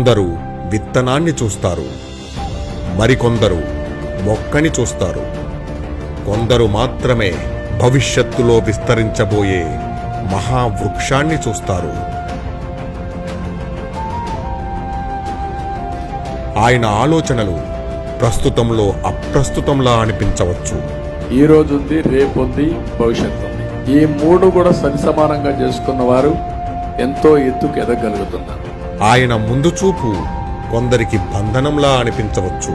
కొందరు విత్తనాన్ని చూస్తారు, మరికొందరు మొక్కని చూస్తారు. కొందరు మాత్రమే భవిష్యత్తులో విస్తరించబోయే మహావృక్షాన్ని చూస్తారు. ఆయన ఆలోచనలు ప్రస్తుతంలో అప్రస్తుతంలా అనిపించవచ్చు. ఈ రోజు ఉంది, రేపు ఉంది, భవిష్యత్తు ఉంది. ఈ మూడు కూడా సరిసమానంగా చేసుకున్న వారు ఎంతో ఎత్తుకు ఎదగలుగుతున్నారు. ఆయన ముందు చూపు కొందరికి బంధనంలా అనిపించవచ్చు.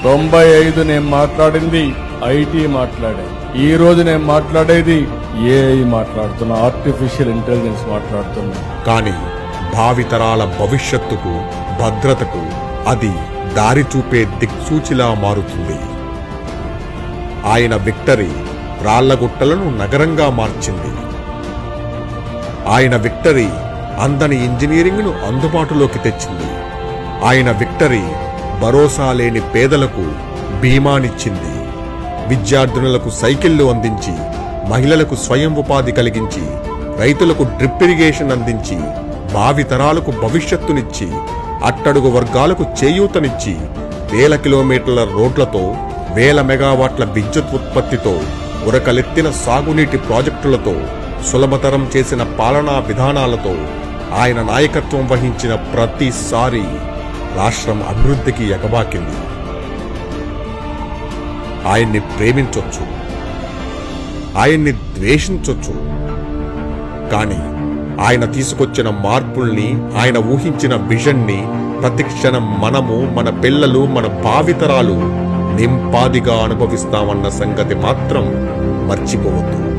95 నేను మాట్లాడింది ఐటీ మాట్లాడాను. ఈ రోజు నేను మాట్లాడేది ఏఐ మాట్లాడుతున్నా, ఆర్టిఫిషియల్ ఇంటెలిజెన్స్ మాట్లాడుతున్నా. కానీ భావితరాల భవిష్యత్తుకు, భద్రతకు అది దారి చూపే దిక్సూచిలా మారుతుంది. ఆయన విక్టరీ రాళ్లగుట్టలను నగరంగా మార్చింది. ఆయన విక్టరీ అందని ఇంజనీరింగ్ను అందుబాటులోకి తెచ్చింది. ఆయన విక్టరీ భరోసా లేని పేదలకు బీమానిచ్చింది. విద్యార్థినులకు సైకిళ్లు అందించి, మహిళలకు స్వయం ఉపాధి కలిగించి, రైతులకు డ్రిప్ ఇరిగేషన్ అందించి, భావితరాలకు భవిష్యత్తునిచ్చి, అట్టడుగు వర్గాలకు చేయూతనిచ్చి, వేల కిలోమీటర్ల రోడ్లతో, వేల మెగావాట్ల విద్యుత్ ఉత్పత్తితో, ఉరకలెత్తిన సాగునీటి ప్రాజెక్టులతో, సులభతరం చేసిన పాలనా విధానాలతో ఆయన నాయకత్వం వహించిన ప్రతిసారి రాష్ట్రం అభివృద్ధికి ఎగబాకింది. ఆయన్ని ప్రేమించొచ్చు, ఆయన్ని ద్వేషించొచ్చు, కానీ ఆయన తీసుకొచ్చిన మార్పుల్ని, ఆయన ఊహించిన విజన్ని ప్రతిక్షణం మనము, మన పిల్లలు, మన భావితరాలు నింపాదిగా అనుభవిస్తామన్న సంగతి మాత్రం మర్చిపోవద్దు.